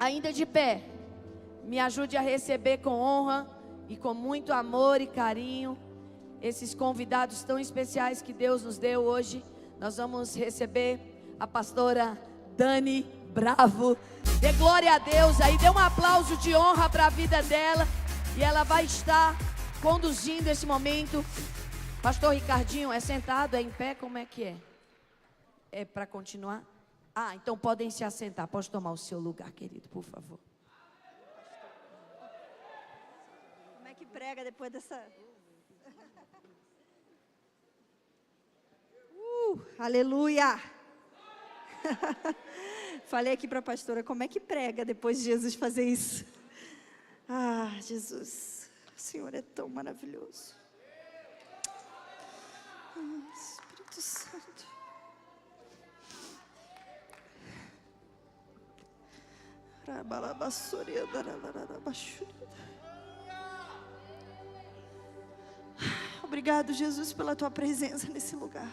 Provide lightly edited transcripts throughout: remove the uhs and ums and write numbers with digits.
Ainda de pé, me ajude a receber com honra e com muito amor e carinho esses convidados tão especiais que Deus nos deu hoje. Nós vamos receber a pastora Dani Bravo. Dê glória a Deus aí, dê um aplauso de honra para a vida dela. E ela vai estar conduzindo esse momento. Pastor Ricardinho, é sentado, é em pé, como é que é? É para continuar? Ah, então podem se assentar. Pode tomar o seu lugar, querido, por favor. Como é que prega depois dessa... Aleluia! Falei aqui para a pastora, como é que prega depois de Jesus fazer isso? Ah, Jesus, o Senhor é tão maravilhoso. Ah, Espírito Santo. Obrigado, Jesus, pela tua presença nesse lugar.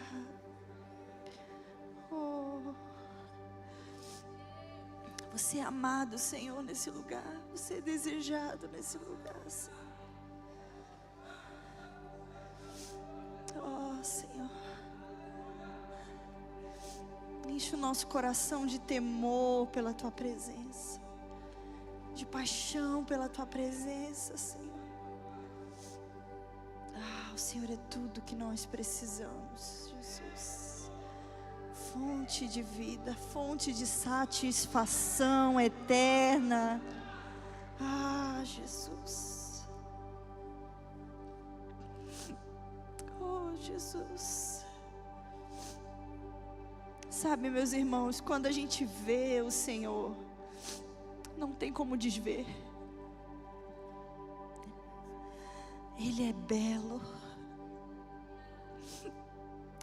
Você é amado, Senhor, nesse lugar. Você é desejado nesse lugar, Senhor. Oh, Senhor. Enche o nosso coração de temor pela tua presença, de paixão pela tua presença, Senhor. Ah, o Senhor é tudo que nós precisamos, Jesus. Fonte de vida, fonte de satisfação eterna. Ah, Jesus. Oh, Jesus. Sabe, meus irmãos, quando a gente vê o Senhor, não tem como desver. Ele é belo.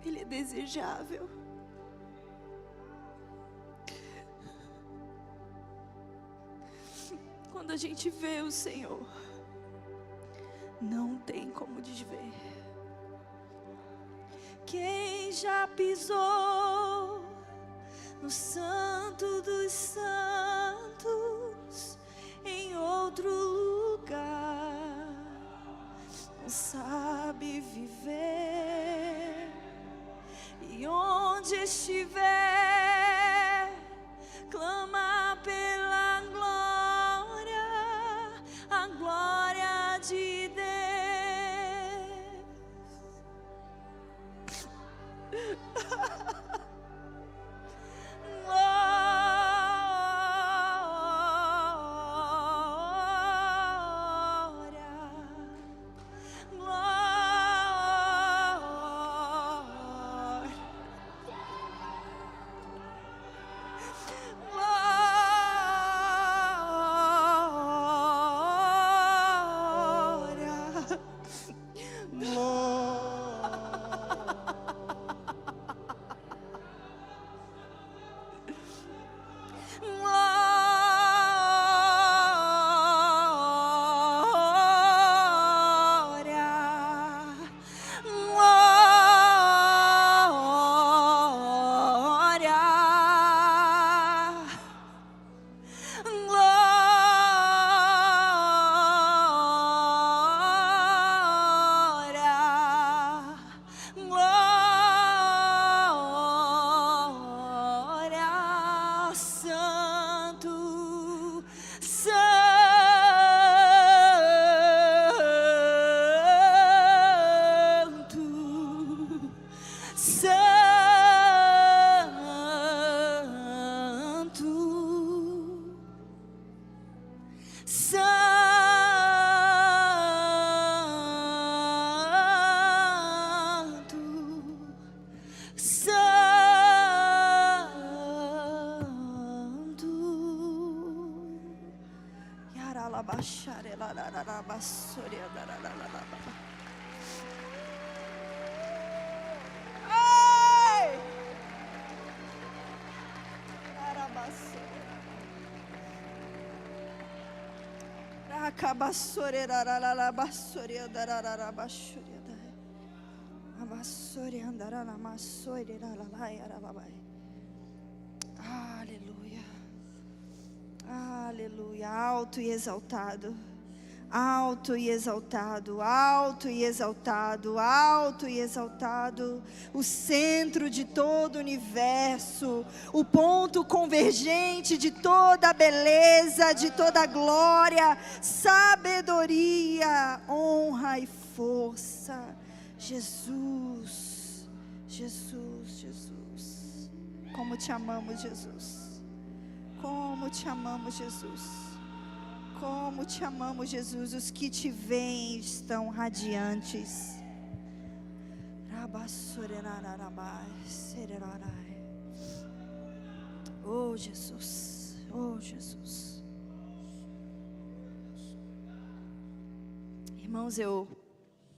Ele é desejável. Quando a gente vê o Senhor, não tem como desver. Quem já pisou no Santo dos Santos, em outro lugar, não sabe viver. E onde estiver, clama pela glória, a glória de Deus. Aleluia. Aleluia. Alto e exaltado. Alto e exaltado, alto e exaltado, alto e exaltado, o centro de todo o universo, o ponto convergente de toda a beleza, de toda a glória, sabedoria, honra e força. Jesus, Jesus, Jesus, como te amamos, Jesus, como te amamos, Jesus. Como te amamos, Jesus. Os que te veem estão radiantes. Oh, Jesus. Oh, Jesus. Irmãos,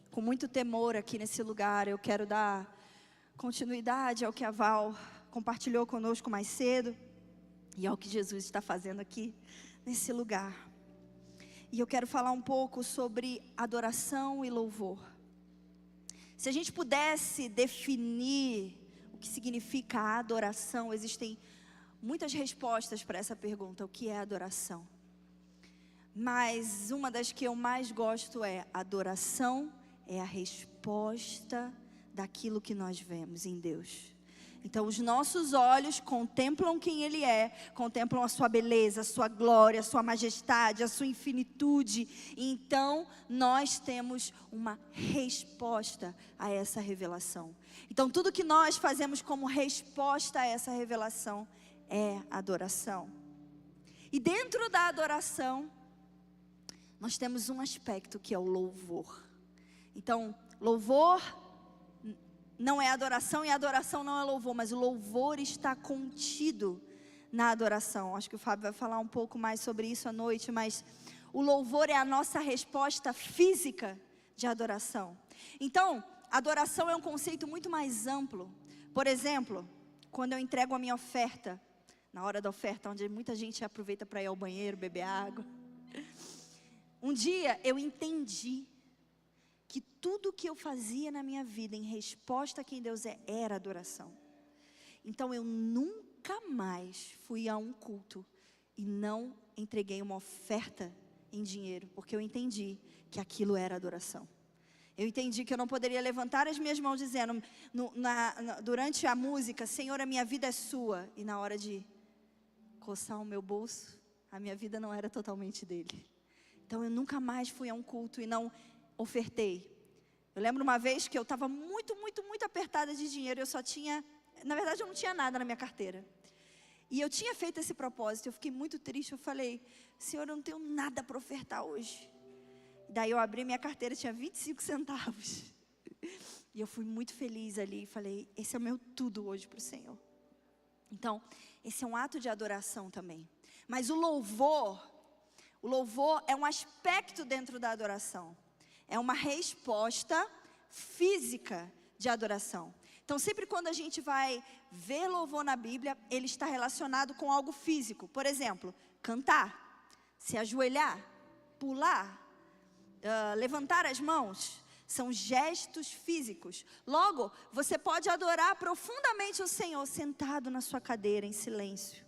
com muito temor aqui nesse lugar, eu quero dar continuidade ao que a Val compartilhou conosco mais cedo e ao que Jesus está fazendo aqui nesse lugar. E eu quero falar um pouco sobre adoração e louvor. Se a gente pudesse definir o que significa adoração, existem muitas respostas para essa pergunta: o que é adoração? Mas uma das que eu mais gosto é: adoração é a resposta daquilo que nós vemos em Deus. Então os nossos olhos contemplam quem Ele é, contemplam a sua beleza, a sua glória, a sua majestade, a sua infinitude. Então nós temos uma resposta a essa revelação. Então tudo que nós fazemos como resposta a essa revelação é adoração. E dentro da adoração, nós temos um aspecto que é o louvor. Então, louvor não é adoração e adoração não é louvor, mas o louvor está contido na adoração. Acho que o Fábio vai falar um pouco mais sobre isso à noite, mas o louvor é a nossa resposta física de adoração. Então, adoração é um conceito muito mais amplo. Por exemplo, quando eu entrego a minha oferta, na hora da oferta, onde muita gente aproveita para ir ao banheiro, beber água. Um dia eu entendi que tudo que eu fazia na minha vida em resposta a quem Deus é, era adoração. Então eu nunca mais fui a um culto e não entreguei uma oferta em dinheiro, porque eu entendi que aquilo era adoração. Eu entendi que eu não poderia levantar as minhas mãos dizendo, durante a música: Senhor, a minha vida é sua. E na hora de coçar o meu bolso, a minha vida não era totalmente dele. Então eu nunca mais fui a um culto e não ofertei. Eu lembro uma vez que eu estava muito apertada de dinheiro. Eu só tinha, na verdade eu não tinha nada na minha carteira. E eu tinha feito esse propósito, eu fiquei muito triste. Eu falei: Senhor, eu não tenho nada para ofertar hoje. Daí eu abri minha carteira, tinha 25 centavos. E eu fui muito feliz ali e falei: esse é o meu tudo hoje para o Senhor. Então, esse é um ato de adoração também. Mas o louvor é um aspecto dentro da adoração. É uma resposta física de adoração. Então, sempre quando a gente vai ver louvor na Bíblia, ele está relacionado com algo físico. Por exemplo, cantar, se ajoelhar, pular, levantar as mãos. São gestos físicos. Logo, você pode adorar profundamente o Senhor sentado na sua cadeira em silêncio.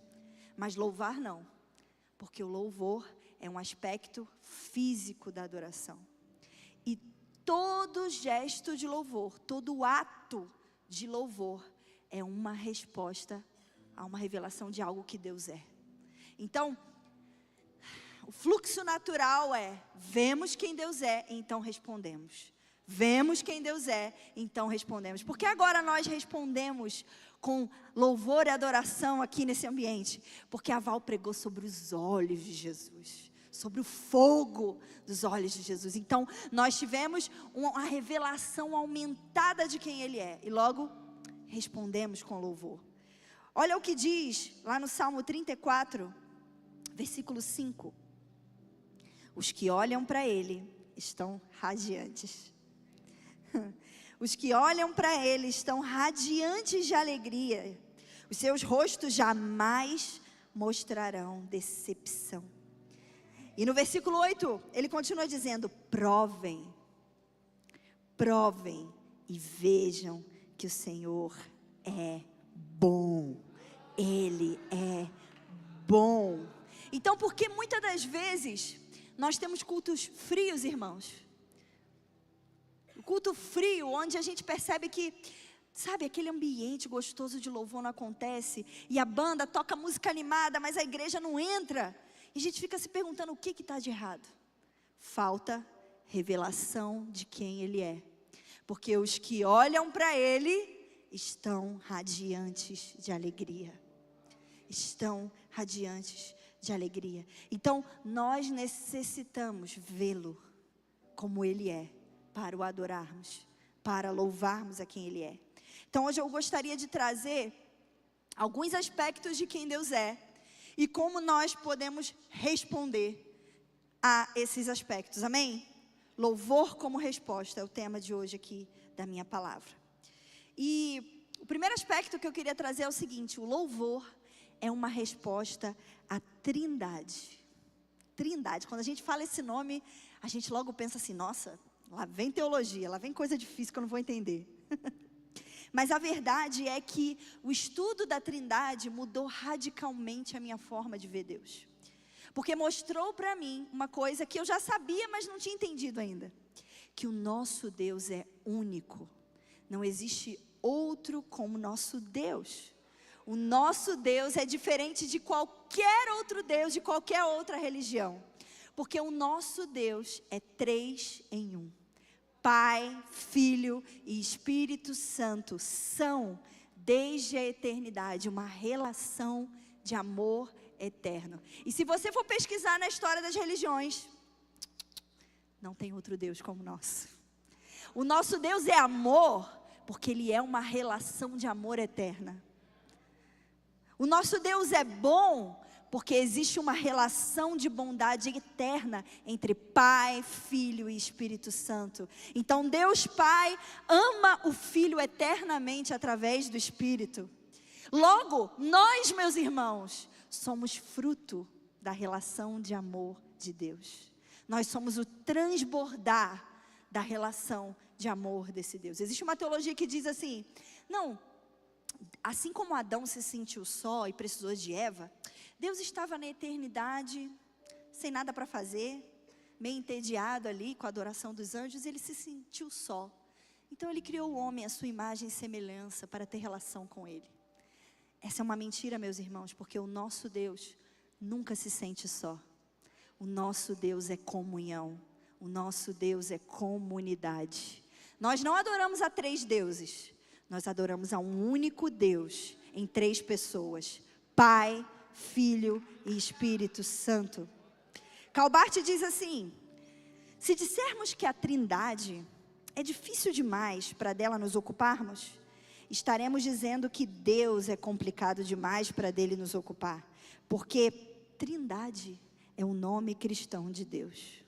Mas louvar não. Porque o louvor é um aspecto físico da adoração. E todo gesto de louvor, todo ato de louvor é uma resposta a uma revelação de algo que Deus é. Então, o fluxo natural é: vemos quem Deus é, então respondemos. Vemos quem Deus é, então respondemos. Porque agora nós respondemos com louvor e adoração aqui nesse ambiente? Porque a Val pregou sobre os olhos de Jesus, sobre o fogo dos olhos de Jesus. Então nós tivemos uma revelação aumentada de quem Ele é, e logo respondemos com louvor. Olha o que diz lá no Salmo 34, versículo 5. Os que olham para Ele estão radiantes. Os que olham para Ele estão radiantes de alegria. Os seus rostos jamais mostrarão decepção. E no versículo 8, ele continua dizendo: provem e vejam que o Senhor é bom. Ele é bom. Então, porque muitas das vezes nós temos cultos frios, irmãos? O culto frio, onde a gente percebe que, sabe, aquele ambiente gostoso de louvor não acontece, e a banda toca música animada, mas a igreja não entra, e a gente fica se perguntando o que está de errado. Falta revelação de quem Ele é, porque os que olham para Ele estão radiantes de alegria, estão radiantes de alegria. Então, nós necessitamos vê-lo como Ele é, para o adorarmos, para louvarmos a quem Ele é. Então, hoje eu gostaria de trazer alguns aspectos de quem Deus é, e como nós podemos responder a esses aspectos, amém? Louvor como resposta é o tema de hoje aqui da minha palavra. E o primeiro aspecto que eu queria trazer é o seguinte: o louvor é uma resposta à Trindade. Trindade, quando a gente fala esse nome, a gente logo pensa assim, nossa, lá vem teologia, lá vem coisa difícil que eu não vou entender. Mas a verdade é que o estudo da Trindade mudou radicalmente a minha forma de ver Deus. Porque mostrou para mim uma coisa que eu já sabia, mas não tinha entendido ainda. Que o nosso Deus é único. Não existe outro como nosso Deus. O nosso Deus é diferente de qualquer outro Deus, de qualquer outra religião. Porque o nosso Deus é 3 em 1. Pai, Filho e Espírito Santo são, desde a eternidade, uma relação de amor eterno. E se você for pesquisar na história das religiões, não tem outro Deus como o nosso. O nosso Deus é amor, porque Ele é uma relação de amor eterna. O nosso Deus é bom, porque existe uma relação de bondade eterna entre Pai, Filho e Espírito Santo. Então Deus Pai ama o Filho eternamente através do Espírito. Logo, nós, meus irmãos, somos fruto da relação de amor de Deus. Nós somos o transbordar da relação de amor desse Deus. Existe uma teologia que diz assim, não, assim como Adão se sentiu só e precisou de Eva, Deus estava na eternidade, sem nada para fazer, meio entediado ali com a adoração dos anjos, ele se sentiu só. Então Ele criou o homem à sua imagem e semelhança para ter relação com Ele. Essa é uma mentira, meus irmãos, porque o nosso Deus nunca se sente só. O nosso Deus é comunhão, o nosso Deus é comunidade. Nós não adoramos a 3 deuses, nós adoramos a um único Deus, em 3 pessoas, Pai, Filho e Espírito Santo. Calbart diz assim, se dissermos que a Trindade é difícil demais para dela nos ocuparmos, estaremos dizendo que Deus é complicado demais para dele nos ocupar, porque Trindade é o nome cristão de Deus.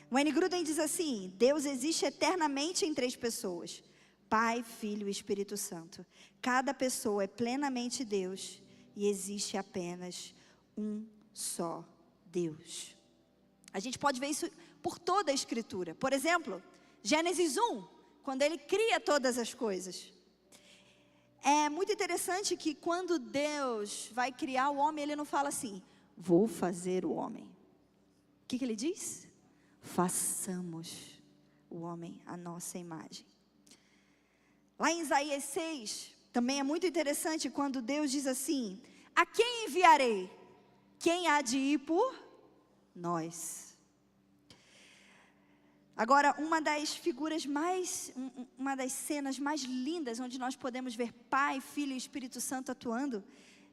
Wayne Grudem diz assim, Deus existe eternamente em 3 pessoas, Pai, Filho e Espírito Santo. Cada pessoa é plenamente Deus e existe apenas um só Deus. A gente pode ver isso por toda a Escritura. Por exemplo, Gênesis 1, quando Ele cria todas as coisas. É muito interessante que quando Deus vai criar o homem, Ele não fala assim, vou fazer o homem. O que Ele diz? Façamos o homem à nossa imagem. Lá em Isaías 6, também é muito interessante quando Deus diz assim, a quem enviarei? Quem há de ir por nós? Agora, uma das cenas mais lindas, onde nós podemos ver Pai, Filho e Espírito Santo atuando,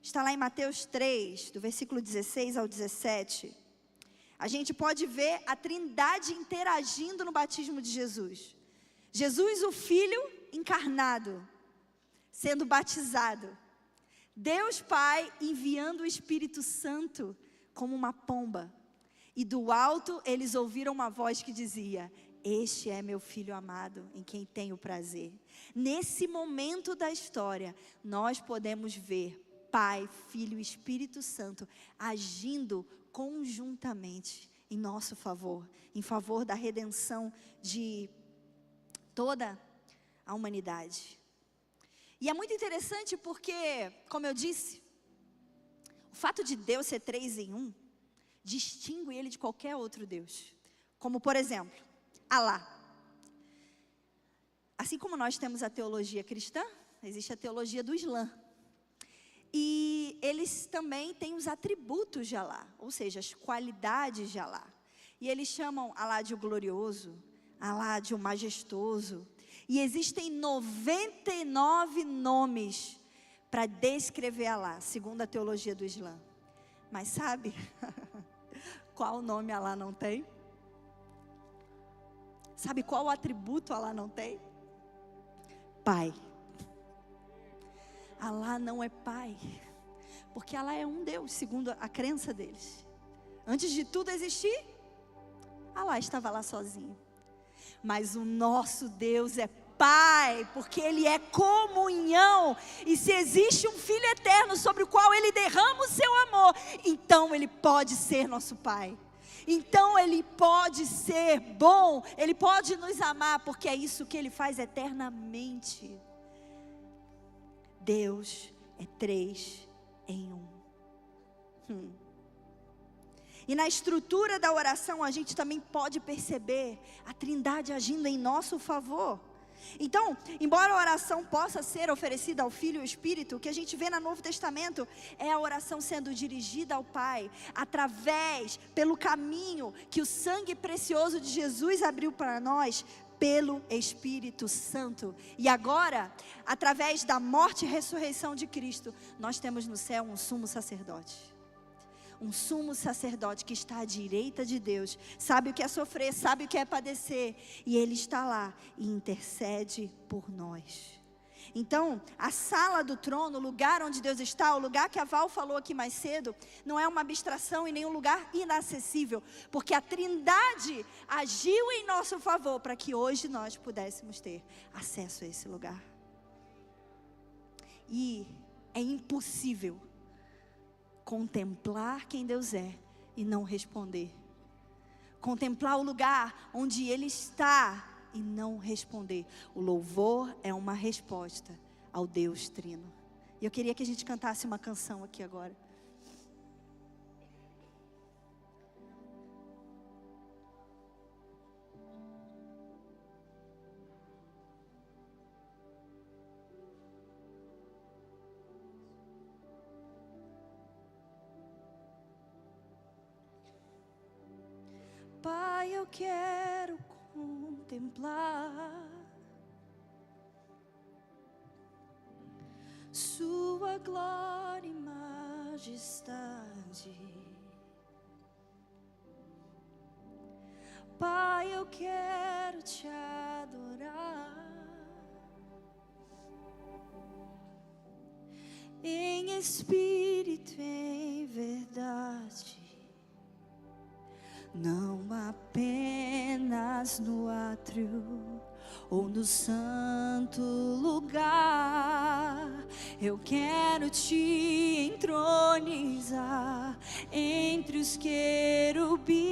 está lá em Mateus 3, do versículo 16 ao 17. A gente pode ver a Trindade interagindo no batismo de Jesus. Jesus, o Filho encarnado, sendo batizado. Deus Pai enviando o Espírito Santo como uma pomba. E do alto eles ouviram uma voz que dizia, este é meu Filho amado, em quem tenho prazer. Nesse momento da história, nós podemos ver Pai, Filho e Espírito Santo agindo conjuntamente em nosso favor, em favor da redenção de toda a humanidade. E é muito interessante porque, como eu disse, O fato de Deus ser 3 em 1 distingue ele de qualquer outro Deus. Como, por exemplo, Alá. Assim como nós temos a teologia cristã, existe a teologia do Islã. E eles também têm os atributos de Alá, ou seja, as qualidades de Alá. E eles chamam Alá de o glorioso, Alá de o majestoso. E existem 99 nomes para descrever Alá, segundo a teologia do Islã. Mas sabe qual nome Alá não tem? Sabe qual atributo Alá não tem? Pai. Alá não é pai, porque Alá é um Deus, segundo a crença deles. Antes de tudo existir, Alá estava lá sozinho. Mas o nosso Deus é Pai, porque Ele é comunhão. E se existe um Filho eterno sobre o qual Ele derrama o seu amor, então Ele pode ser nosso Pai. Então Ele pode ser bom, Ele pode nos amar, porque é isso que Ele faz eternamente. Deus é 3 em 1. E na estrutura da oração a gente também pode perceber a Trindade agindo em nosso favor. Então, embora a oração possa ser oferecida ao Filho e ao Espírito, o que a gente vê no Novo Testamento é a oração sendo dirigida ao Pai, pelo caminho que o sangue precioso de Jesus abriu para nós, pelo Espírito Santo. E agora, através da morte e ressurreição de Cristo, nós temos no céu um sumo sacerdote. Um sumo sacerdote que está à direita de Deus, sabe o que é sofrer, sabe o que é padecer, e Ele está lá e intercede por nós. Então, a sala do trono, o lugar onde Deus está, o lugar que a Val falou aqui mais cedo, não é uma abstração e nem um lugar inacessível, porque a Trindade agiu em nosso favor para que hoje nós pudéssemos ter acesso a esse lugar. E é impossível contemplar quem Deus é e não responder. Contemplar o lugar onde Ele está e não responder. O louvor é uma resposta ao Deus Trino. E eu queria que a gente cantasse uma canção aqui agora. Pai, eu quero contemplar Sua glória e majestade. Pai, eu quero te adorar em espírito e em verdade. Não apenas no átrio ou no santo lugar, eu quero te entronizar entre os querubins.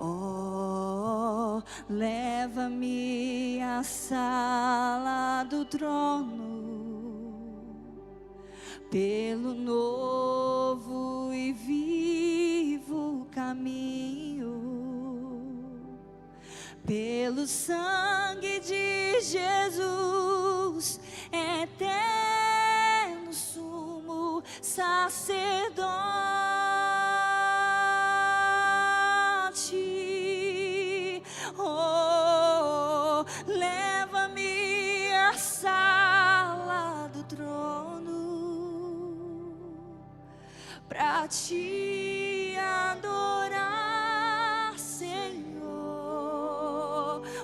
Oh, leva-me à sala do trono, pelo novo e vivo caminho, pelo sangue de Jesus, eterno sumo sacerdote. Oh, leva-me à sala do trono pra te adorar, Senhor.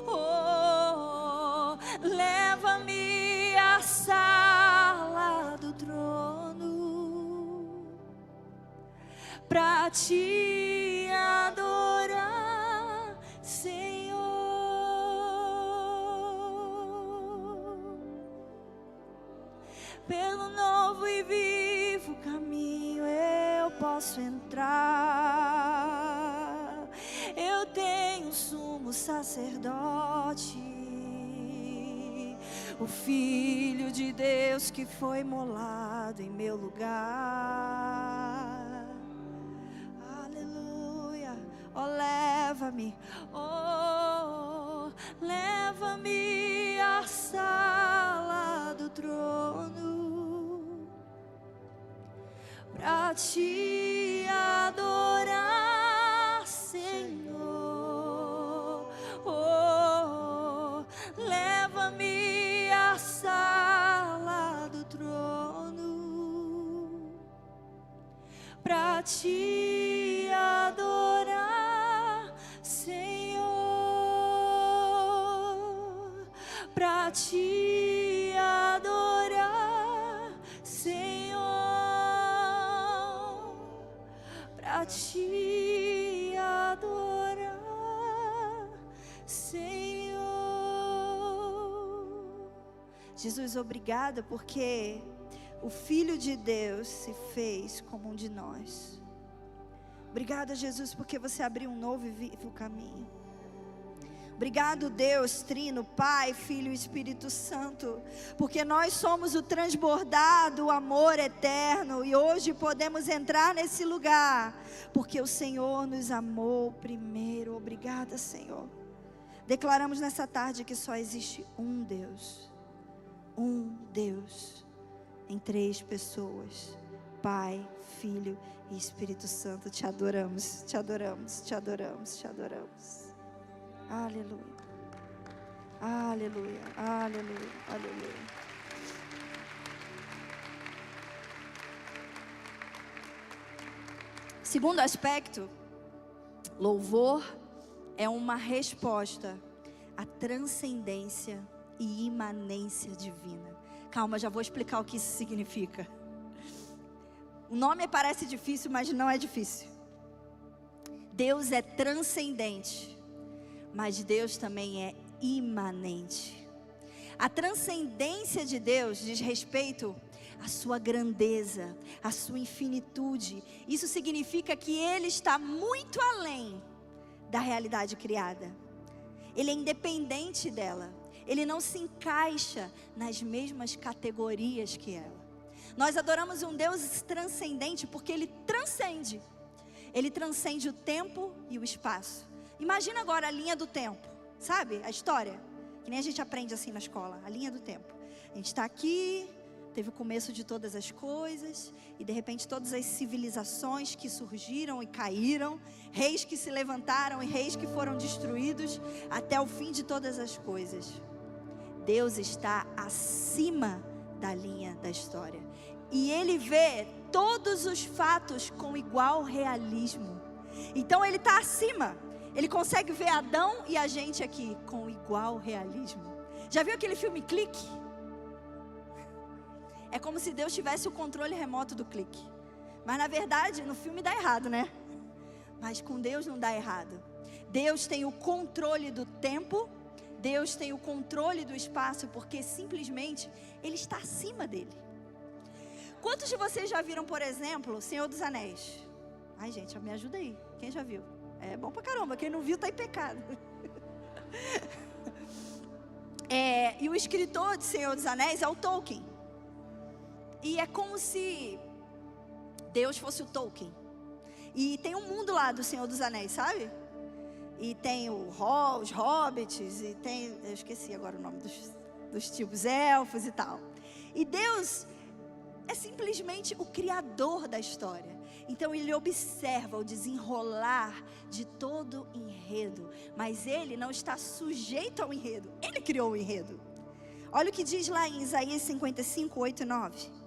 Oh, leva-me à sala do trono pra te adorar, Senhor. Pelo novo e vivo caminho eu posso entrar. Eu tenho um sumo sacerdote, o Filho de Deus que foi imolado em meu lugar. Aleluia. Oh, leva-me, oh, leva-me à sala do trono pra te adorar, Senhor. Oh, leva-me à sala do trono pra te adorar, Senhor. Pra te adorar, Senhor. Pra te adorar, Senhor. Jesus, obrigada porque o Filho de Deus se fez como um de nós. Obrigada, Jesus, porque você abriu um novo e vivo caminho. Obrigado, Deus Trino, Pai, Filho e Espírito Santo, porque nós somos o transbordar do amor eterno e hoje podemos entrar nesse lugar, porque o Senhor nos amou primeiro. Obrigada, Senhor. Declaramos nessa tarde que só existe um Deus em 3 pessoas, Pai, Filho e Espírito Santo. Te adoramos, te adoramos, te adoramos, te adoramos. Aleluia, aleluia, aleluia, aleluia. Segundo aspecto, louvor é uma resposta à transcendência e imanência divina. Calma, já vou explicar o que isso significa. O nome parece difícil, mas não é difícil. Deus é transcendente, mas Deus também é imanente. A transcendência de Deus diz respeito à sua grandeza, à sua infinitude. Isso significa que Ele está muito além da realidade criada. Ele é independente dela. Ele não se encaixa nas mesmas categorias que ela. Nós adoramos um Deus transcendente porque Ele transcende. Ele transcende o tempo e o espaço. Imagina agora a linha do tempo, sabe? A história, que nem a gente aprende assim na escola, a linha do tempo. A gente está aqui, teve o começo de todas as coisas, e de repente todas as civilizações que surgiram e caíram, reis que se levantaram e reis que foram destruídos, até o fim de todas as coisas. Deus está acima da linha da história, e Ele vê todos os fatos com igual realismo. Então Ele está acima. Ele consegue ver Adão e a gente aqui com igual realismo. Já viu aquele filme Clique? É como se Deus tivesse o controle remoto do clique. Mas na verdade, no filme dá errado, né? Mas com Deus não dá errado. Deus tem o controle do tempo. Deus tem o controle do espaço, porque simplesmente Ele está acima dele. Quantos de vocês já viram, por exemplo, Senhor dos Anéis? Ai, gente, me ajuda aí. Quem já viu? É bom pra caramba. Quem não viu tá em pecado. E o escritor de Senhor dos Anéis é o Tolkien. E é como se Deus fosse o Tolkien. E tem um mundo lá do Senhor dos Anéis, sabe? E tem os hobbits, e tem... Eu esqueci agora o nome dos tipos, elfos e tal. E Deus é simplesmente o criador da história. Então Ele observa o desenrolar de todo o enredo. Mas Ele não está sujeito ao enredo. Ele criou o enredo. Olha o que diz lá em Isaías 55, 8 e 9.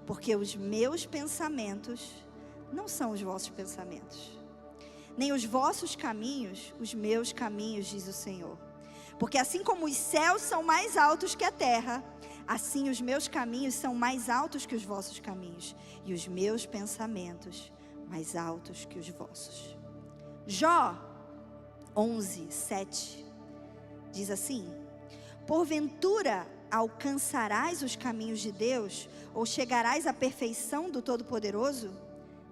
Porque os meus pensamentos não são os vossos pensamentos, nem os vossos caminhos, os meus caminhos, diz o Senhor. Porque assim como os céus são mais altos que a terra, assim os meus caminhos são mais altos que os vossos caminhos, e os meus pensamentos mais altos que os vossos. Jó 11, 7 diz assim: porventura alcançarás os caminhos de Deus, ou chegarás à perfeição do Todo-Poderoso?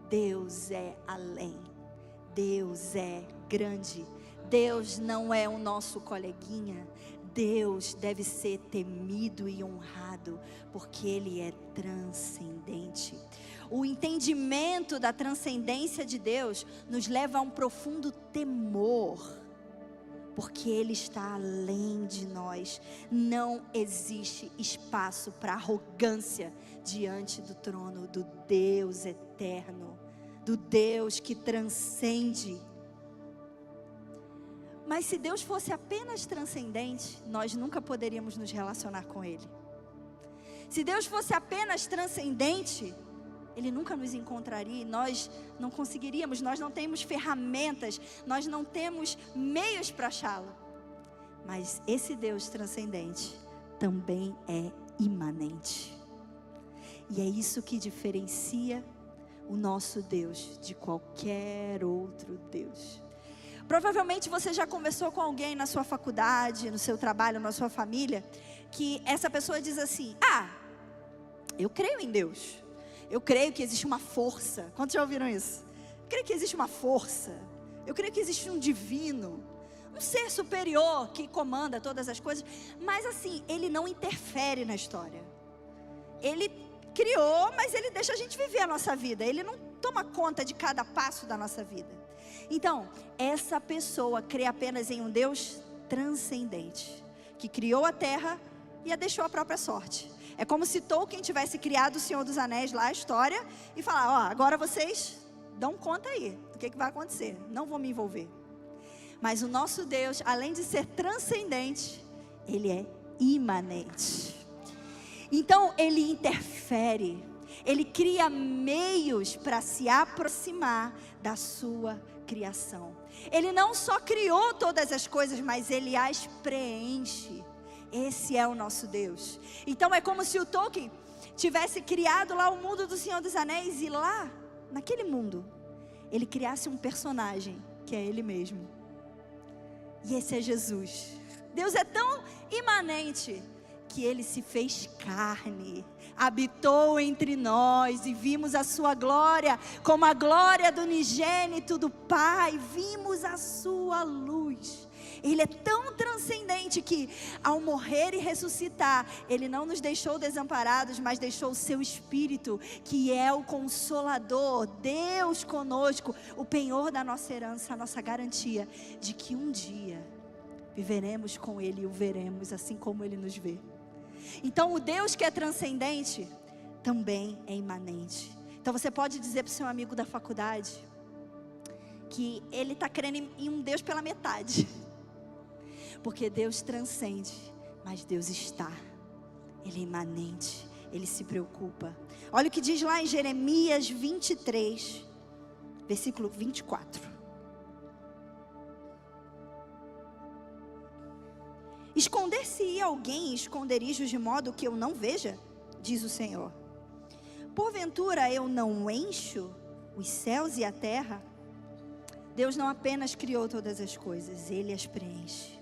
Deus é além, Deus é grande. Deus não é o nosso coleguinha. Deus deve ser temido e honrado, porque Ele é transcendente. O entendimento da transcendência de Deus nos leva a um profundo temor, porque Ele está além de nós. Não existe espaço para arrogância diante do trono do Deus eterno, do Deus que transcende. Mas se Deus fosse apenas transcendente, nós nunca poderíamos nos relacionar com Ele. Se Deus fosse apenas transcendente, Ele nunca nos encontraria e nós não conseguiríamos, nós não temos ferramentas, nós não temos meios para achá-lo. Mas esse Deus transcendente também é imanente. E é isso que diferencia o nosso Deus de qualquer outro Deus. Provavelmente você já conversou com alguém na sua faculdade, no seu trabalho, na sua família, que essa pessoa diz assim: eu creio em Deus. Eu creio que existe uma força. Quantos já ouviram isso? Eu creio que existe uma força. Eu creio que existe um divino, um ser superior que comanda todas as coisas. Mas assim, Ele não interfere na história. Ele criou, mas Ele deixa a gente viver a nossa vida. Ele não toma conta de cada passo da nossa vida. Então, essa pessoa crê apenas em um Deus transcendente, que criou a terra e a deixou à própria sorte. É como se Tolkien tivesse criado o Senhor dos Anéis lá, a história, e falar: agora vocês dão conta aí do que vai acontecer, não vou me envolver. Mas o nosso Deus, além de ser transcendente, Ele é imanente. Então Ele interfere, Ele cria meios para se aproximar da sua criação. Ele não só criou todas as coisas, mas Ele as preenche. Esse é o nosso Deus. Então é como se o Tolkien tivesse criado lá o mundo do Senhor dos Anéis, e lá, naquele mundo, Ele criasse um personagem, que é Ele mesmo. E esse é Jesus. Deus é tão imanente que Ele se fez carne, habitou entre nós e vimos a sua glória, como a glória do unigênito do Pai, vimos a sua luz. Ele é tão transcendente que, ao morrer e ressuscitar, Ele não nos deixou desamparados, mas deixou o seu Espírito, que é o Consolador, Deus conosco, o penhor da nossa herança, a nossa garantia de que um dia viveremos com Ele e o veremos assim como Ele nos vê. Então o Deus que é transcendente também é imanente. Então você pode dizer para o seu amigo da faculdade que ele está crendo em um Deus pela metade. Porque Deus transcende, mas Deus está. Ele é imanente, Ele se preocupa. Olha o que diz lá em Jeremias 23, versículo 24. Esconder-se-ia alguém em esconderijos de modo que eu não veja, diz o Senhor. Porventura eu não encho os céus e a terra? Deus não apenas criou todas as coisas, Ele as preenche.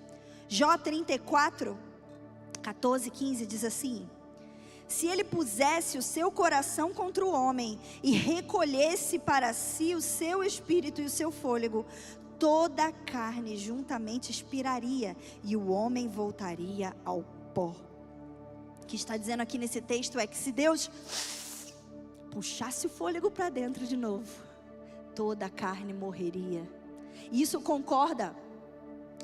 Jó 34, 14, 15 diz assim: se Ele pusesse o seu coração contra o homem e recolhesse para si o seu espírito e o seu fôlego, toda a carne juntamente expiraria e o homem voltaria ao pó. O que está dizendo aqui nesse texto é que se Deus puxasse o fôlego para dentro de novo, toda a carne morreria. E isso concorda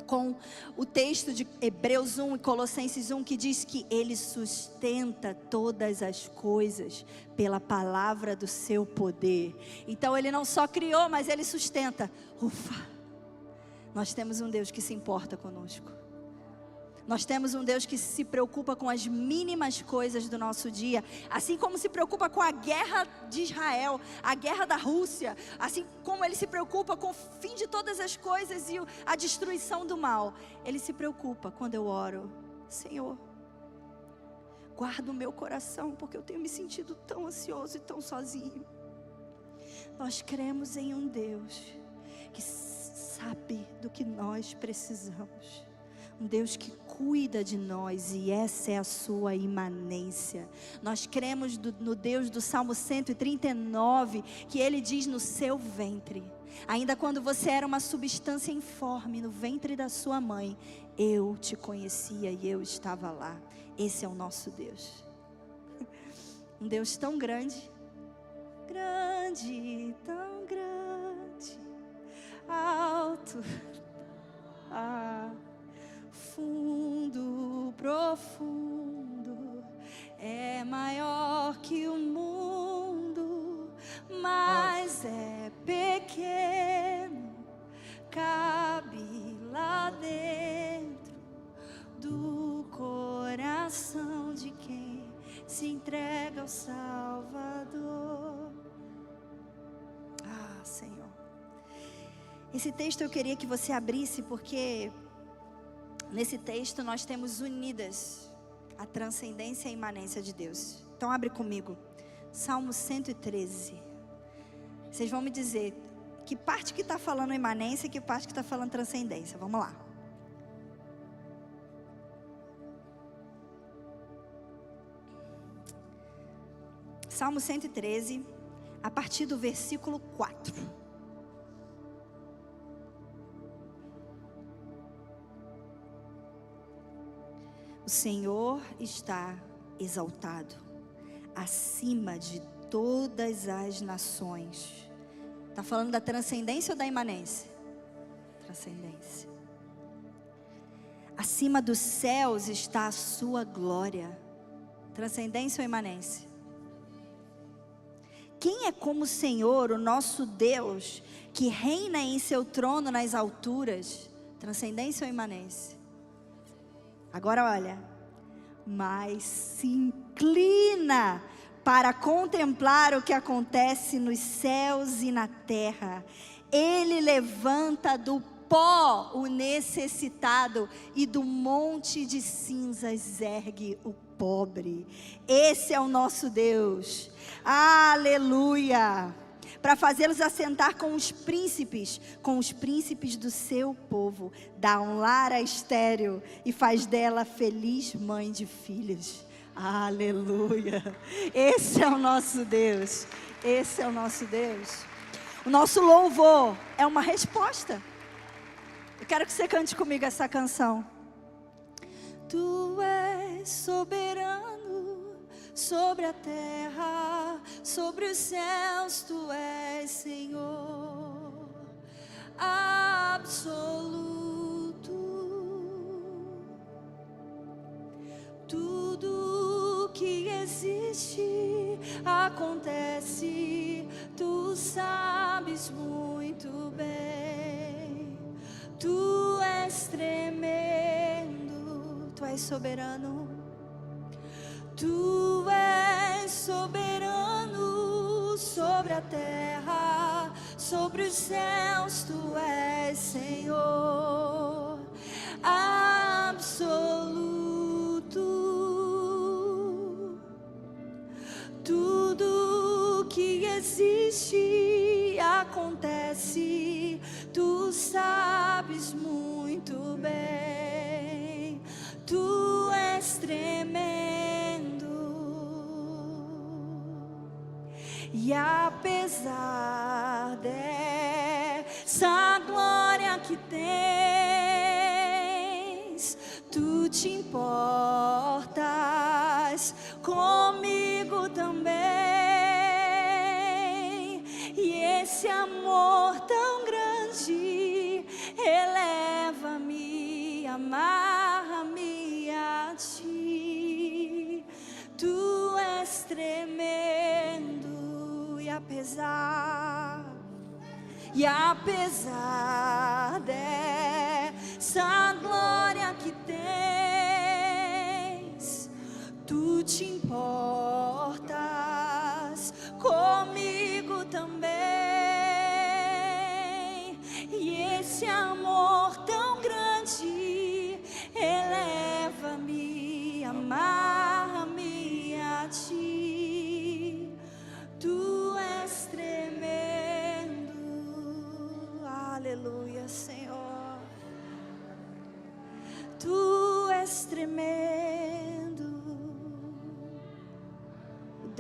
com o texto de Hebreus 1 e Colossenses 1, que diz que Ele sustenta todas as coisas pela palavra do seu poder. Então Ele não só criou, mas Ele sustenta. Ufa! Nós temos um Deus que se importa conosco. Nós temos um Deus que se preocupa com as mínimas coisas do nosso dia, assim como se preocupa com a guerra de Israel, a guerra da Rússia, assim como Ele se preocupa com o fim de todas as coisas e a destruição do mal. Ele se preocupa quando eu oro: Senhor, guarda o meu coração, porque eu tenho me sentido tão ansioso e tão sozinho. Nós cremos em um Deus que sabe do que nós precisamos. um Deus que cuida de nós, e essa é a sua imanência. Nós cremos no Deus do Salmo 139, que Ele diz: no seu ventre, ainda quando você era uma substância informe, no ventre da sua mãe, eu te conhecia e eu estava lá. Esse é o nosso Deus. Um Deus tão grande, grande, tão grande, alto, fundo, profundo, é maior que o mundo, mas é pequeno, cabe lá dentro do coração de quem se entrega ao Salvador. Senhor, esse texto eu queria que você abrisse, porque nesse texto nós temos unidas a transcendência e a imanência de Deus. Então abre comigo, Salmo 113. Vocês vão me dizer que parte que está falando imanência e que parte que está falando transcendência. Vamos lá. Salmo 113, a partir do versículo 4. O Senhor está exaltado acima de todas as nações. Está falando da transcendência ou da imanência? Transcendência. Acima dos céus está a sua glória. Transcendência ou imanência? Quem é como o Senhor, o nosso Deus, que reina em seu trono nas alturas? Transcendência ou imanência? Agora olha, mas se inclina para contemplar o que acontece nos céus e na terra. Ele levanta do pó o necessitado, e do monte de cinzas ergue o pobre. Esse é o nosso Deus. Aleluia! Para fazê-los assentar com os príncipes do seu povo. Dá um lar à estéril e faz dela feliz mãe de filhos. Aleluia! Esse é o nosso Deus. Esse é o nosso Deus. O nosso louvor é uma resposta. Eu quero que você cante comigo essa canção. Tu és soberano sobre a terra, sobre os céus, tu és Senhor absoluto. Tudo que existe acontece, tu sabes muito bem. Tu és tremendo, tu és soberano. Tu és soberano sobre a terra, sobre os céus, tu és Senhor absoluto. Tudo que existe acontece, tu sabes muito bem. Tu és tremendo. E apesar dessa glória que tens, tu te importas comigo também. E esse amor tão grande eleva-me, amarra-me a ti. Tu és tremendo. E apesar dessa glória que tens, tu te importas comigo também. E esse amor tão grande eleva-me, amarra-me a ti. Tu és tremendo. Aleluia, Senhor. Tu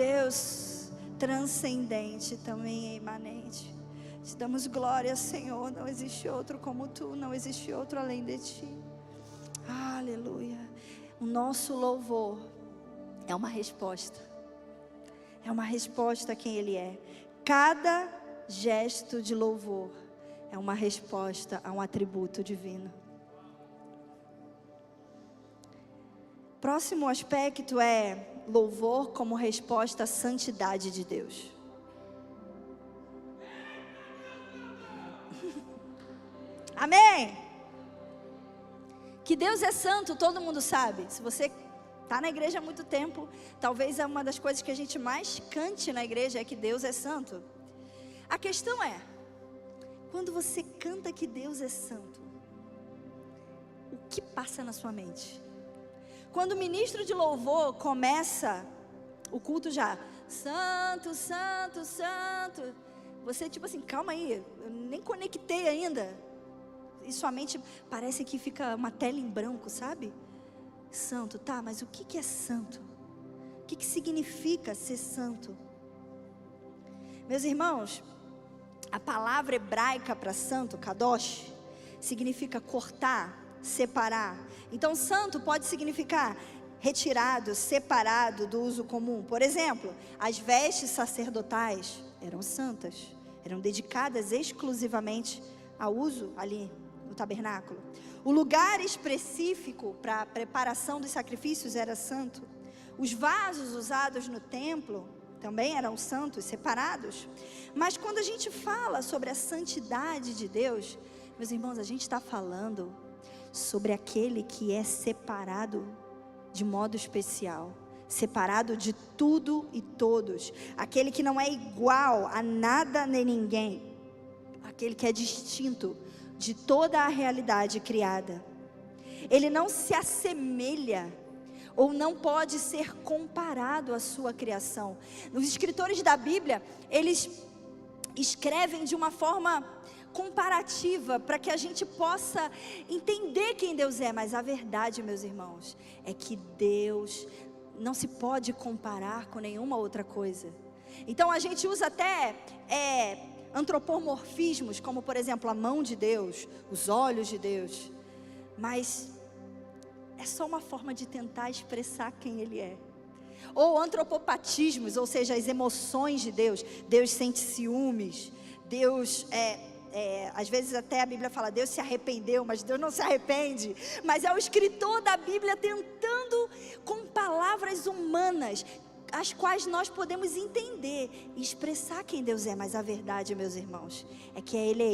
Deus transcendente, também é imanente. Te damos glória, Senhor. Não existe outro como Tu, não existe outro além de Ti. Aleluia. O nosso louvor é uma resposta. É uma resposta a quem Ele é. Cada gesto de louvor é uma resposta a um atributo divino. Próximo aspecto é louvor como resposta à santidade de Deus. Amém? Que Deus é santo, todo mundo sabe. Se você está na igreja há muito tempo, talvez é uma das coisas que a gente mais cante na igreja é que Deus é santo. A questão é, quando você canta que Deus é santo, o que passa na sua mente? Quando o ministro de louvor começa o culto já, santo, santo, santo, você tipo assim, calma aí, eu nem conectei ainda. E sua mente parece que fica uma tela em branco, sabe? Santo, tá, mas o que é santo? O que significa ser santo? Meus irmãos, a palavra hebraica para santo, kadosh, significa cortar, separar. Então santo pode significar retirado, separado do uso comum. Por exemplo, as vestes sacerdotais eram santas, eram dedicadas exclusivamente ao uso ali no tabernáculo. O lugar específico para a preparação dos sacrifícios era santo. Os vasos usados no templo também eram santos, separados. Mas quando a gente fala sobre a santidade de Deus, meus irmãos, a gente está falando sobre aquele que é separado de modo especial, separado de tudo e todos, aquele que não é igual a nada nem ninguém, aquele que é distinto de toda a realidade criada. Ele não se assemelha ou não pode ser comparado à sua criação. Os escritores da Bíblia, eles escrevem de uma forma comparativa para que a gente possa entender quem Deus é, mas a verdade, meus irmãos, é que Deus não se pode comparar com nenhuma outra coisa. Então a gente usa até antropomorfismos, como por exemplo a mão de Deus, os olhos de Deus, mas é só uma forma de tentar expressar quem Ele é. Ou antropopatismos, ou seja, as emoções de Deus. Deus sente ciúmes, Deus às vezes até a Bíblia fala, Deus se arrependeu, mas Deus não se arrepende. Mas é o escritor da Bíblia tentando, com palavras humanas, as quais nós podemos entender e expressar quem Deus é. Mas a verdade, meus irmãos, é que Ele é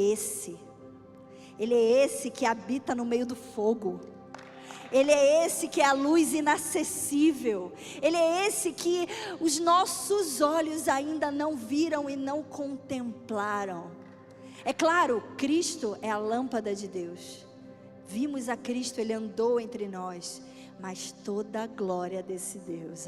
esse que habita no meio do fogo. Ele é esse que é a luz inacessível. Ele é esse que os nossos olhos ainda não viram e não contemplaram. É claro, Cristo é a lâmpada de Deus. Vimos a Cristo, Ele andou entre nós. Mas toda a glória desse Deus,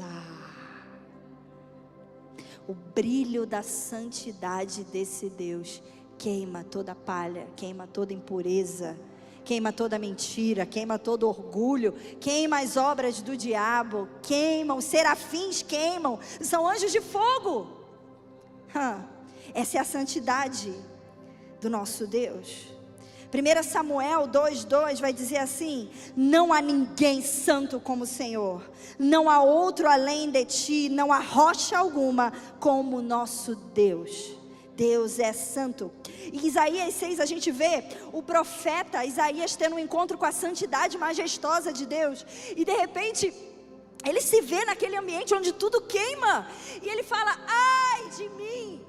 o brilho da santidade desse Deus queima toda palha, queima toda impureza, queima toda mentira, queima todo orgulho, queima as obras do diabo, queima, os serafins queimam, são anjos de fogo. Essa é a santidade do nosso Deus. 1 Samuel 2:2 vai dizer assim: não há ninguém santo como o Senhor, não há outro além de ti, não há rocha alguma como o nosso Deus. Deus é santo. Em Isaías 6 a gente vê o profeta Isaías tendo um encontro com a santidade majestosa de Deus, e de repente ele se vê naquele ambiente onde tudo queima, e ele fala: ai de mim,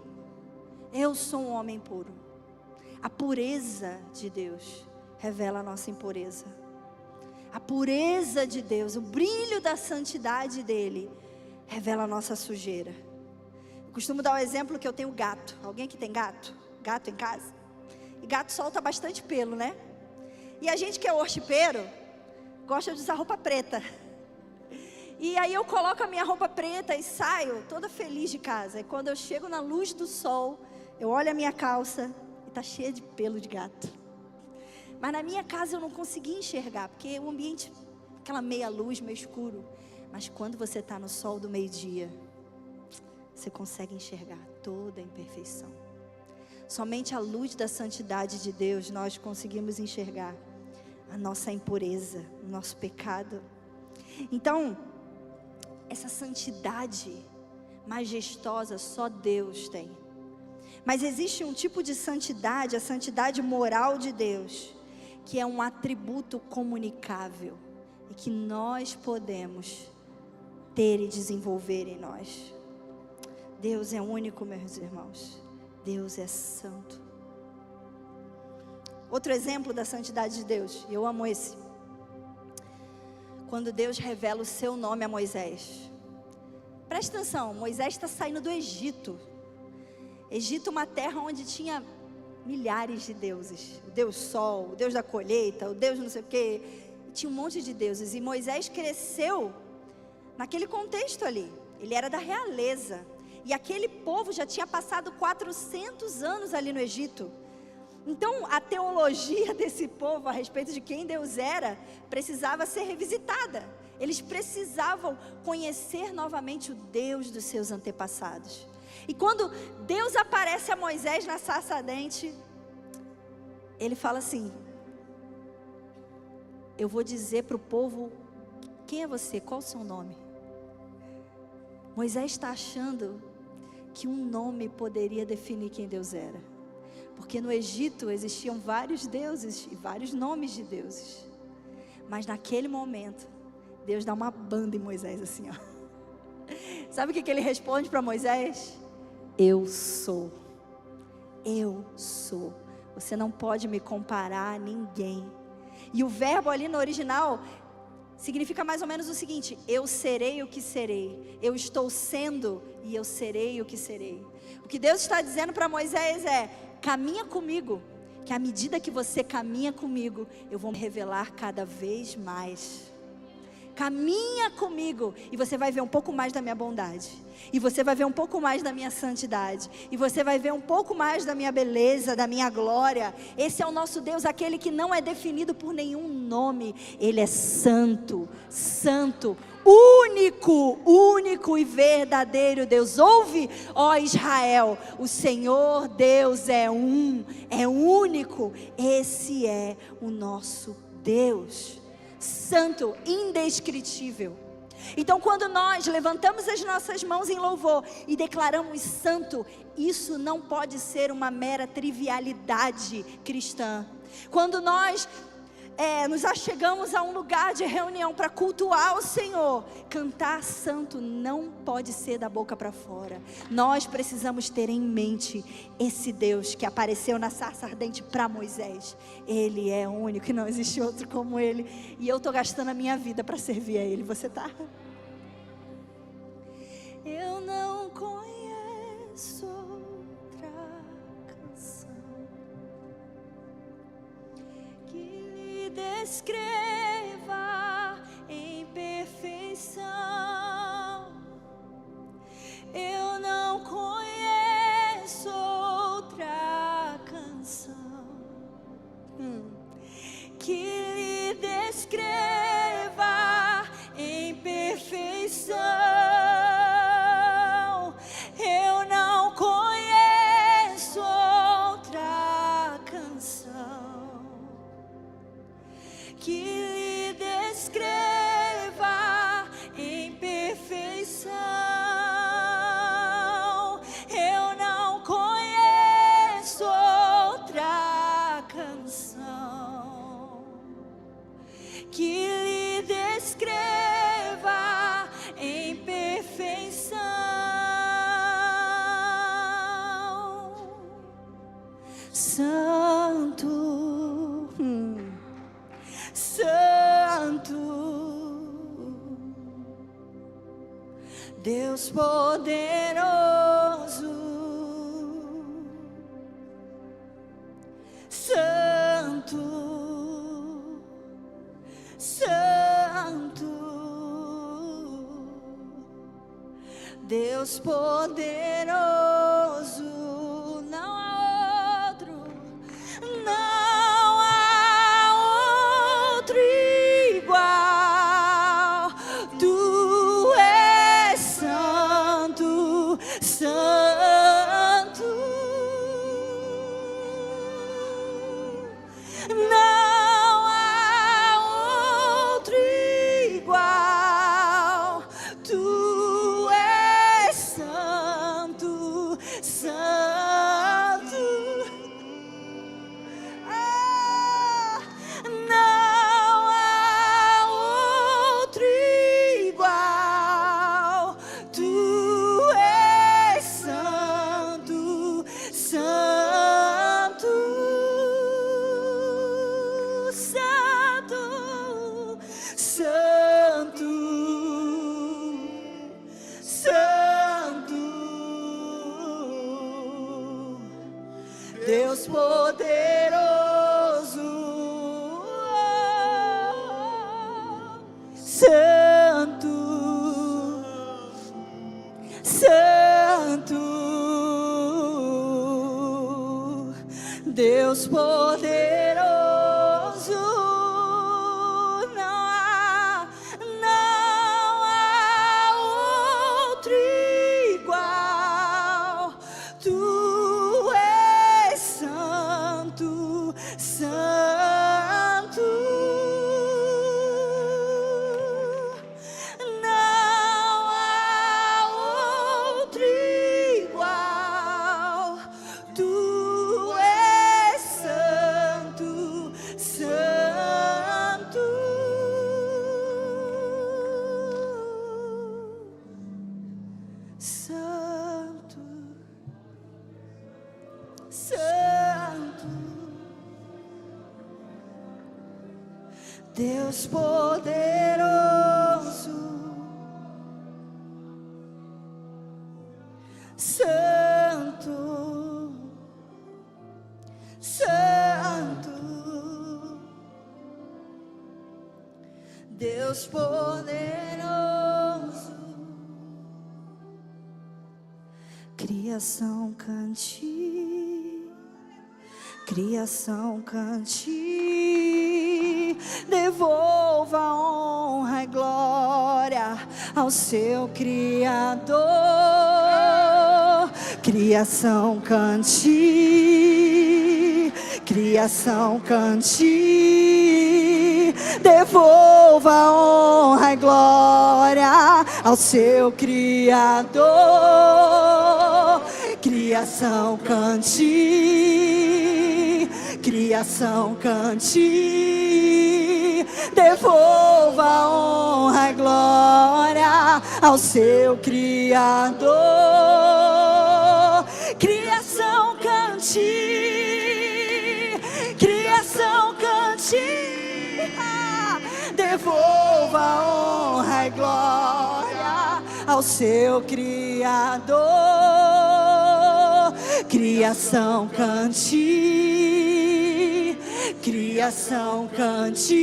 eu sou um homem puro. A pureza de Deus revela a nossa impureza. A pureza de Deus, o brilho da santidade dele, revela a nossa sujeira. Eu costumo dar o exemplo que eu tenho gato. Alguém que tem gato? Gato em casa? E gato solta bastante pelo, né? E a gente que é orchipeiro, gosta de usar roupa preta. E aí eu coloco a minha roupa preta e saio toda feliz de casa. E quando eu chego na luz do sol, eu olho a minha calça, está cheia de pelo de gato. Mas na minha casa eu não consegui enxergar, porque o ambiente, aquela meia luz, meio escuro. Mas quando você está no sol do meio-dia, você consegue enxergar toda a imperfeição. Somente à luz da santidade de Deus nós conseguimos enxergar a nossa impureza, o nosso pecado. Então, essa santidade majestosa só Deus tem. Mas existe um tipo de santidade, a santidade moral de Deus, que é um atributo comunicável e que nós podemos ter e desenvolver em nós. Deus é único, meus irmãos. Deus é santo. Outro exemplo da santidade de Deus, eu amo esse. Quando Deus revela o seu nome a Moisés. Presta atenção, Moisés está saindo do Egito. Egito, uma terra onde tinha milhares de deuses. O Deus Sol, o Deus da colheita, o Deus não sei o quê. Tinha um monte de deuses. E Moisés cresceu naquele contexto ali. Ele era da realeza. E aquele povo já tinha passado 400 anos ali no Egito. Então, a teologia desse povo a respeito de quem Deus era, precisava ser revisitada. Eles precisavam conhecer novamente o Deus dos seus antepassados. E quando Deus aparece a Moisés na sarça ardente, Ele fala assim: eu vou dizer para o povo, quem é você? Qual o seu nome? Moisés está achando que um nome poderia definir quem Deus era. Porque no Egito existiam vários deuses e vários nomes de deuses. Mas naquele momento, Deus dá uma banda em Moisés assim, ó. Sabe o que ele responde para Moisés? Eu sou. Eu sou. Você não pode me comparar a ninguém. E o verbo ali no original significa mais ou menos o seguinte: eu serei o que serei. Eu estou sendo e eu serei o que serei. O que Deus está dizendo para Moisés é: caminha comigo, que à medida que você caminha comigo, eu vou me revelar cada vez mais. Caminha comigo e você vai ver um pouco mais da minha bondade. E você vai ver um pouco mais da minha santidade. E você vai ver um pouco mais da minha beleza, da minha glória. Esse é o nosso Deus, aquele que não é definido por nenhum nome. Ele é santo, santo, único, único e verdadeiro Deus. Ouve, ó Israel, o Senhor Deus é único. Esse é o nosso Deus. Santo, indescritível. Então, quando nós levantamos as nossas mãos em louvor e declaramos santo, isso não pode ser uma mera trivialidade cristã. Quando nós nos achegamos a um lugar de reunião para cultuar o Senhor, cantar santo não pode ser da boca para fora. Nós precisamos ter em mente esse Deus que apareceu na sarça ardente para Moisés. Ele é único e não existe outro como Ele. E eu estou gastando a minha vida para servir a Ele. Você está? Eu não conheço outra canção que descreva em perfeição. Eu não conheço outra canção que lhe descreva em perfeição. Eu não conheço outra canção que lhe descreva em perfeição. Eu não conheço outra canção que lhe descreva em perfeição. Santo, Santo, Deus poderoso, Santo, Santo, Deus poderoso, não há outro, não há outro igual. Tu és santo, Não há outro igual. Tu és santo, santo. Não há outro igual. Tu és santo, santo, santo, santo, santo. Deus poderoso, santo, santo, Deus poderoso. Não há outro igual. Tu és santo, santo. Não há outro igual. Tu és santo, santo, santo, santo. Deus poderoso, santo, santo, Deus poderoso. Criação cante, criação cante, devolva a honra e glória ao seu Criador. Criação cante, criação cante, devolva a honra e glória ao seu Criador. Criação cante, criação cante, devolva a honra e glória ao seu Criador. Criação cante, criação cante, devolva a honra e glória ao seu Criador. Criação cante, criação cante,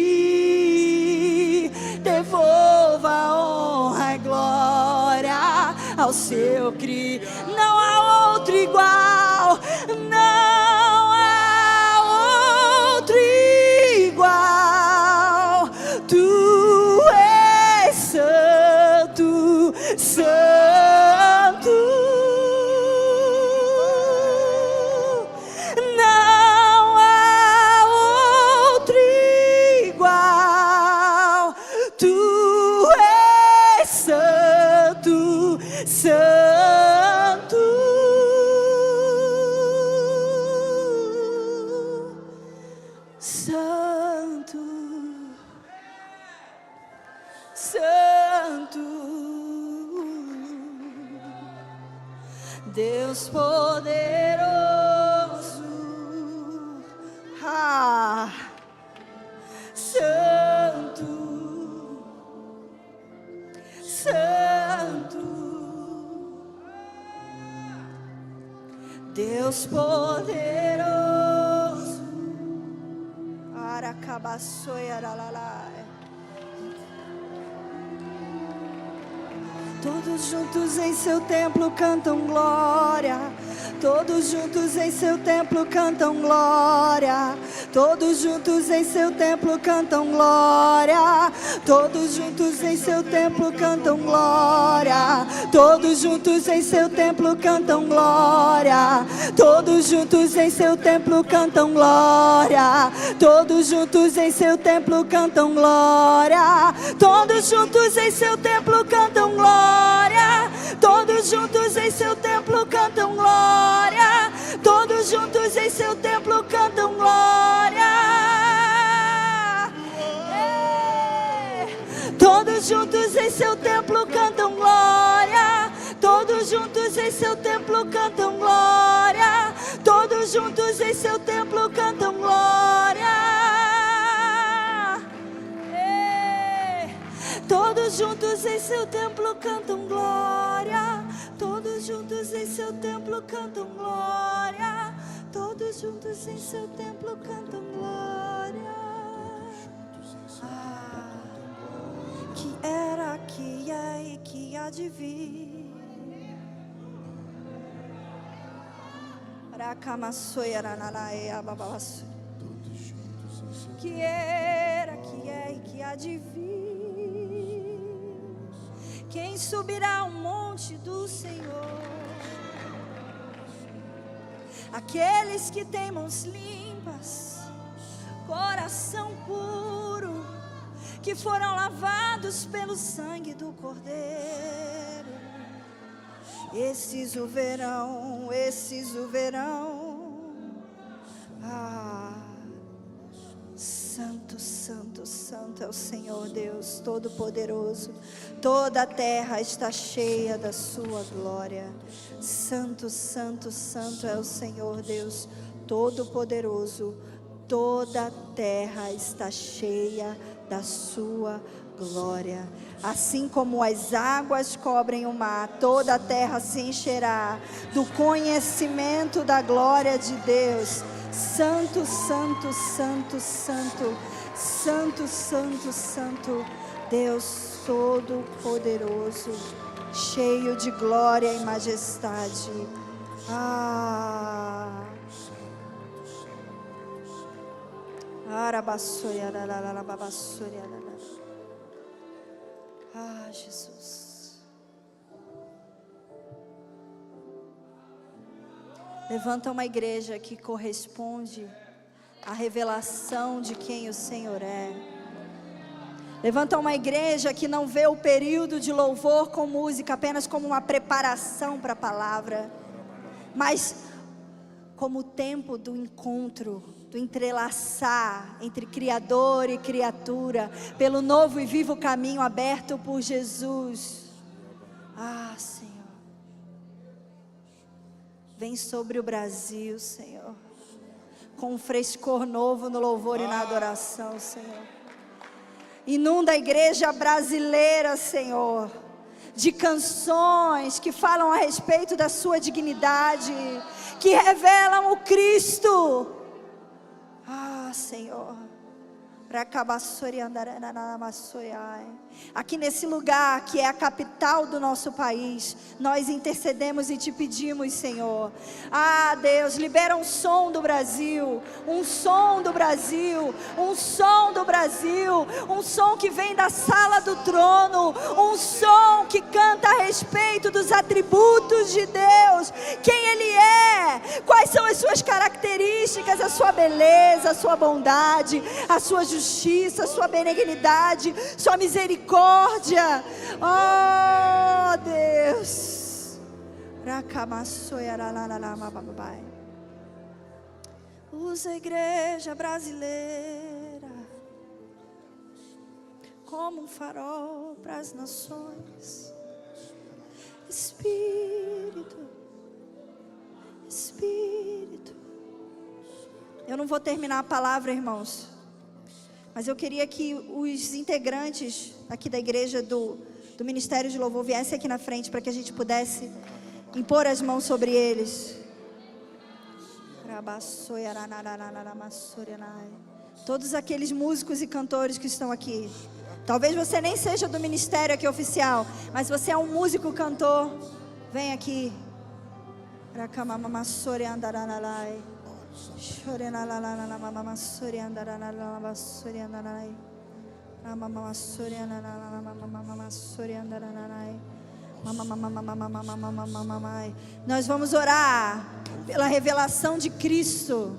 devolva a honra e glória ao seu Criador. Não há outro igual, não há outro igual. Tu és santo, santo. Não há outro igual. Tu és santo, santo, santo, santo, Deus poderoso, santo, santo, Deus poderoso. Aracabaçoiaralalai. Todos juntos em seu templo cantam glória. Todos juntos em seu templo cantam glória. Todos juntos em seu templo cantam glória. Todos juntos em seu templo cantam glória. Todos juntos em seu templo cantam glória. Todos juntos em seu templo cantam glória. Todos juntos em seu templo cantam glória. Todos juntos em seu templo cantam glória. Todos juntos em seu templo cantam glória. Todos juntos em seu templo cantam glória. Todos juntos em seu templo cantam glória. Todos juntos em seu templo cantam glória. Todos juntos em seu templo cantam glória. Todos juntos em seu templo cantam glória. Todos juntos em seu templo cantam glória. Todos juntos em seu templo cantam glória. Que era, que é e que há de vir. Que era, que é e que há de vir. Quem subirá ao monte do Senhor? Aqueles que têm mãos limpas, coração puro, que foram lavados pelo sangue do Cordeiro. Esses o verão, esses o verão. Santo, santo, santo é o Senhor Deus Todo-Poderoso. Toda a terra está cheia da sua glória. Santo, santo, santo é o Senhor Deus Todo-Poderoso. Toda a terra está cheia da sua glória. Assim como as águas cobrem o mar, toda a terra se encherá do conhecimento da glória de Deus. Santo, santo, santo, santo, santo, santo, santo, Deus Todo-Poderoso, cheio de glória e majestade. Jesus. Levanta uma igreja que corresponde à revelação de quem o Senhor é. Levanta uma igreja que não vê o período de louvor com música apenas como uma preparação para a palavra, mas como o tempo do encontro, do entrelaçar entre Criador e criatura, pelo novo e vivo caminho aberto por Jesus. Senhor, vem sobre o Brasil, Senhor, com um frescor novo no louvor e na adoração, Senhor. Inunda a igreja brasileira, Senhor, de canções que falam a respeito da sua dignidade, que revelam o Cristo. Senhor, aqui nesse lugar que é a capital do nosso país, nós intercedemos e te pedimos, Senhor. Deus, libera um som do Brasil, um som do Brasil, um som do Brasil, um som que vem da sala do trono, um som que canta a respeito dos atributos de Deus, quem Ele é, quais são as suas características, a sua beleza, a sua bondade, a sua justiça, a sua benignidade, sua misericórdia. Deus, usa a igreja brasileira como um farol para as nações. Espírito, Espírito. Eu não vou terminar a palavra, irmãos, mas eu queria que os integrantes aqui da igreja do Ministério de Louvor viessem aqui na frente para que a gente pudesse impor as mãos sobre eles. Todos aqueles músicos e cantores que estão aqui. Talvez você nem seja do ministério aqui oficial, mas você é um músico cantor. Vem aqui. Nós vamos orar pela revelação de Cristo.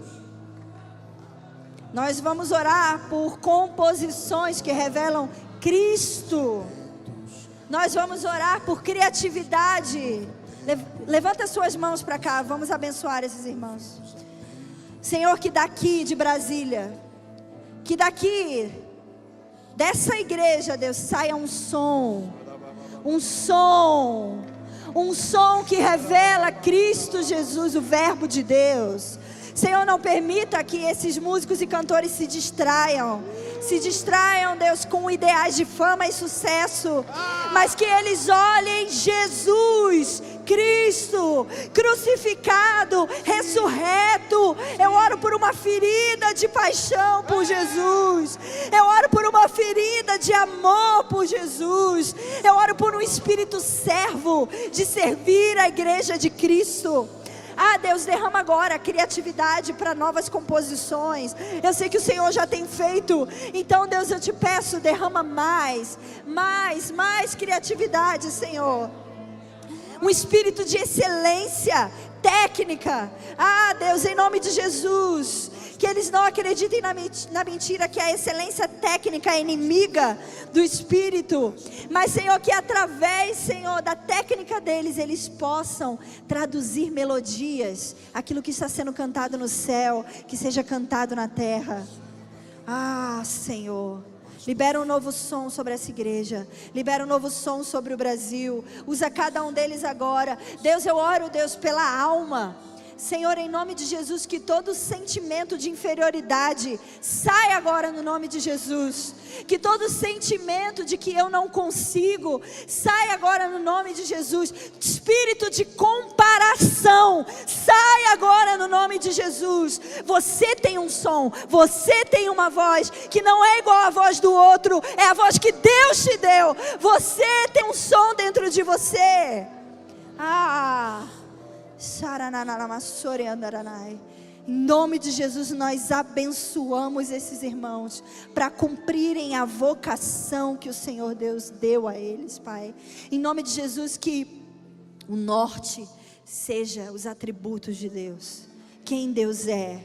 Nós vamos orar por composições que revelam Cristo. Nós vamos orar por criatividade. Levanta suas mãos para cá, vamos abençoar esses irmãos. Senhor, que daqui de Brasília, que daqui dessa igreja, Deus, saia um som que revela Cristo Jesus, o Verbo de Deus. Senhor, não permita que esses músicos e cantores se distraiam, Deus, com ideais de fama e sucesso, mas que eles olhem Jesus Cristo, crucificado, ressurreto. Eu oro por uma ferida de paixão por Jesus. Eu oro por uma ferida de amor por Jesus. Eu oro por um espírito servo de servir a igreja de Cristo. Deus, derrama agora criatividade para novas composições. Eu sei que o Senhor já tem feito. Então, Deus, eu te peço, derrama mais criatividade, Senhor. Um espírito de excelência técnica. Deus, em nome de Jesus, que eles não acreditem na mentira, que a excelência técnica é inimiga do Espírito, mas, Senhor, que através, Senhor, da técnica deles, eles possam traduzir melodias, aquilo que está sendo cantado no céu, que seja cantado na terra. Senhor, libera um novo som sobre essa igreja, libera um novo som sobre o Brasil, usa cada um deles agora. Deus, eu oro, Deus, pela alma. Senhor, em nome de Jesus, que todo sentimento de inferioridade saia agora no nome de Jesus. Que todo sentimento de que eu não consigo saia agora no nome de Jesus. Espírito de comparação sai agora no nome de Jesus. Você tem um som, você tem uma voz que não é igual à voz do outro, é a voz que Deus te deu. Você tem um som dentro de você. Em nome de Jesus, nós abençoamos esses irmãos para cumprirem a vocação que o Senhor Deus deu a eles, Pai. Em nome de Jesus, que o norte seja os atributos de Deus. Quem Deus é,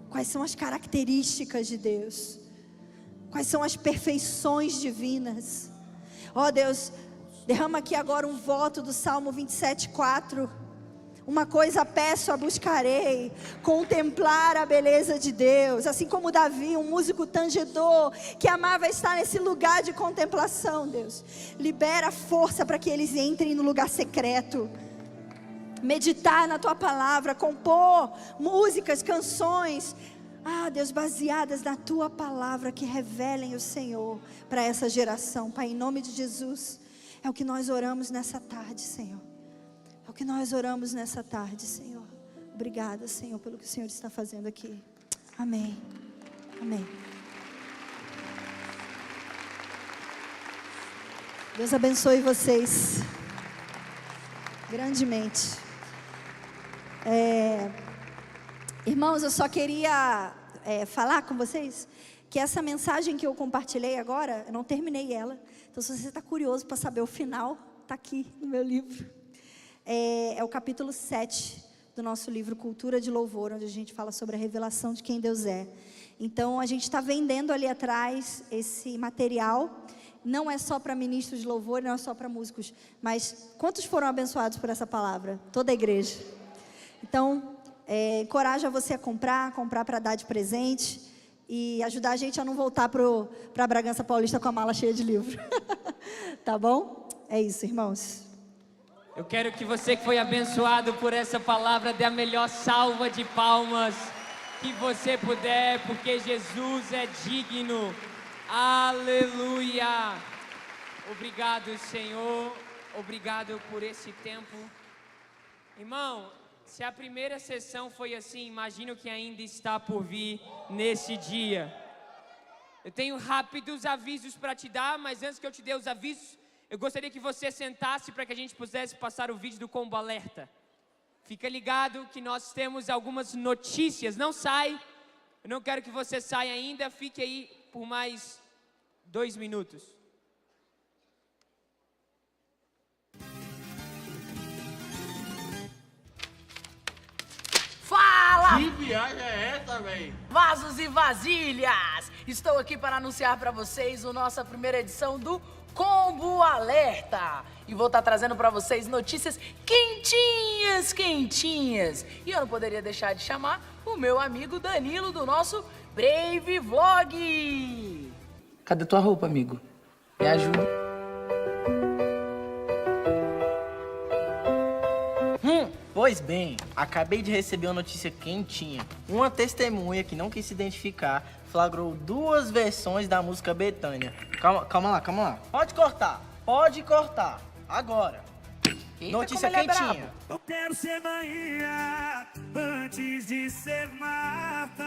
quais são as características de Deus, quais são as perfeições divinas. Deus, derrama aqui agora um voto do Salmo 27:4. Uma coisa peço, a buscarei, contemplar a beleza de Deus. Assim como Davi, um músico tangedor, que amava estar nesse lugar de contemplação, Deus. Libera força para que eles entrem no lugar secreto. Meditar na Tua palavra, compor músicas, canções. Deus, baseadas na Tua palavra, que revelem o Senhor para essa geração. Pai, em nome de Jesus, é o que nós oramos nessa tarde, Senhor. É o que nós oramos nessa tarde, Senhor. Obrigada, Senhor, pelo que o Senhor está fazendo aqui. Amém. Amém. Deus abençoe vocês grandemente. Irmãos, eu só queria falar com vocês que essa mensagem que eu compartilhei agora, eu não terminei ela. Então, se você está curioso para saber o final, está aqui no meu livro. É o capítulo 7 do nosso livro Cultura de Louvor, onde a gente fala sobre a revelação de quem Deus é. Então, a gente está vendendo ali atrás esse material. Não é só para ministros de louvor, não é só para músicos. Mas quantos foram abençoados por essa palavra? Toda a igreja. Então, encoraja você a comprar para dar de presente. E ajudar a gente a não voltar para Bragança Paulista com a mala cheia de livro. Tá bom? É isso, irmãos. Eu quero que você que foi abençoado por essa palavra dê a melhor salva de palmas que você puder, porque Jesus é digno. Aleluia! Obrigado, Senhor. Obrigado por esse tempo. Irmão, se a primeira sessão foi assim, imagino que ainda está por vir nesse dia. Eu tenho rápidos avisos para te dar, mas antes que eu te dê os avisos, eu gostaria que você sentasse para que a gente pudesse passar o vídeo do Combo Alerta. Fica ligado que nós temos algumas notícias. Não sai, eu não quero que você saia ainda, fique aí por mais 2 minutos. Fala, Que viagem é essa, véi? vasos e vasilhas! Estou aqui para anunciar para vocês a nossa primeira edição do Combo Alerta. E vou estar trazendo para vocês notícias quentinhas, quentinhas. E eu não poderia deixar de chamar o meu amigo Danilo do nosso Brave Vlog. Cadê tua roupa, amigo? Me ajuda. Pois bem, acabei de receber uma notícia quentinha. Uma testemunha que não quis se identificar flagrou 2 versões da música Betânia. Calma lá. Pode cortar. Agora. Eita, Notícia como ele é quentinha. brabo. Eu quero ser Bahia antes de ser Marta.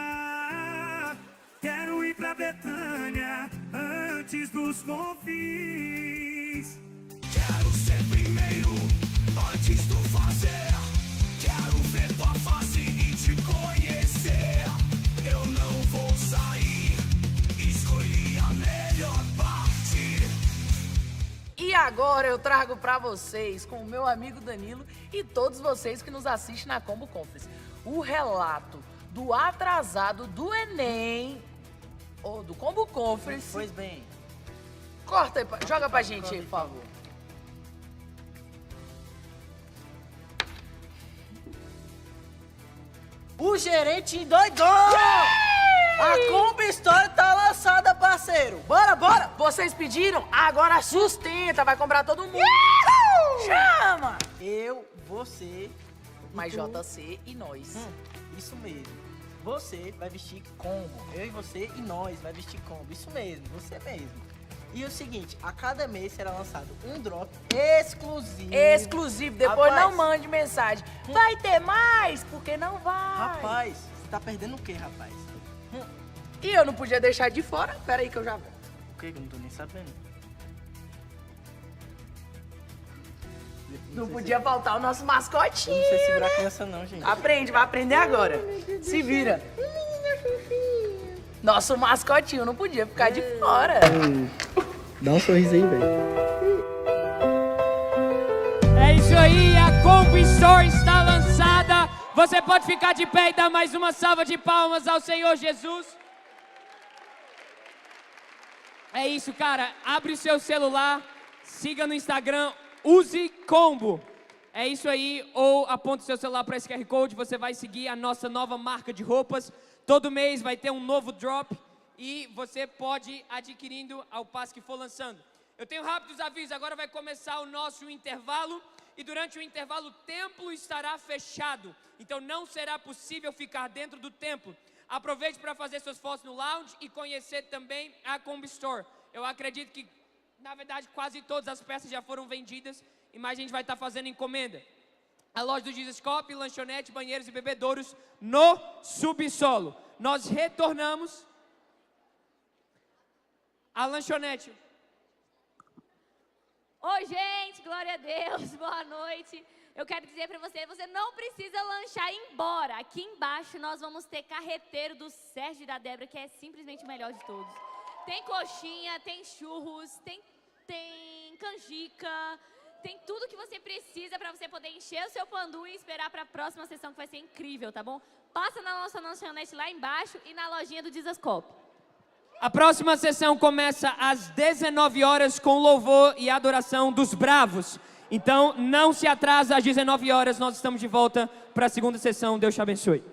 Quero ir pra Betânia antes dos confins. Quero ser primeiro antes do fazer. Quero ver tua face e te conhecer. Eu não vou sair, escolhi a melhor parte. E agora eu trago pra vocês, com o meu amigo Danilo e todos vocês que nos assistem na Combo Conference, o relato do atrasado do Enem, ou do Combo Conference. Pois bem. Corta aí, joga pra gente aí, por favor. O gerente endoidou! A Combo Store tá lançada, parceiro! Bora! Vocês pediram? Agora sustenta, vai comprar todo mundo. Chama! Eu, você... Mas tu. JC e nós. Isso mesmo. Você vai vestir combo. Eu e você e nós vai vestir combo. Isso mesmo, você mesmo. E o seguinte, a cada mês será lançado um drop exclusivo. Exclusivo, depois Rapaz. não mande mensagem. Vai ter mais? Porque não vai. Rapaz, você tá perdendo o quê, rapaz? E eu não podia deixar de fora. Pera aí que eu já volto. O quê? Que eu não tô nem sabendo. Não podia faltar o nosso mascotinho. Eu não sei segurar a criança não, gente. Aprende, vai aprender agora. Se vira. Nosso mascotinho não podia ficar de fora. Dá um sorriso aí, velho. É isso aí, a Combo Store está lançada. Você pode ficar de pé e dar mais uma salva de palmas ao Senhor Jesus. É isso, cara. Abre o seu celular, siga no Instagram, use Combo. É isso aí, ou aponta o seu celular para esse QR Code, você vai seguir a nossa nova marca de roupas. Todo mês vai ter um novo drop e você pode ir adquirindo ao passo que for lançando. Eu tenho rápidos avisos, agora vai começar o nosso intervalo e durante o intervalo o templo estará fechado. Então não será possível ficar dentro do templo. Aproveite para fazer suas fotos no lounge e conhecer também a Combo Store. Eu acredito que, na verdade, quase todas as peças já foram vendidas e mais a gente vai estar fazendo encomenda. A loja do Jesus Cop, lanchonete, banheiros e bebedouros no subsolo. Nós retornamos à lanchonete. Oi, gente, glória a Deus, boa noite. Eu quero dizer para você, você não precisa lanchar e ir embora. Aqui embaixo nós vamos ter carreteiro do Sérgio e da Débora, que é simplesmente o melhor de todos. Tem coxinha, tem churros, tem canjica, tem tudo que você precisa para você poder encher o seu pandu e esperar para a próxima sessão, que vai ser incrível, tá bom? Passa na nossa lanchonete lá embaixo e na lojinha do Dizascope. A próxima sessão começa às 19 horas com louvor e adoração dos bravos. Então, não se atrasa, às 19 horas nós estamos de volta para a segunda sessão. Deus te abençoe.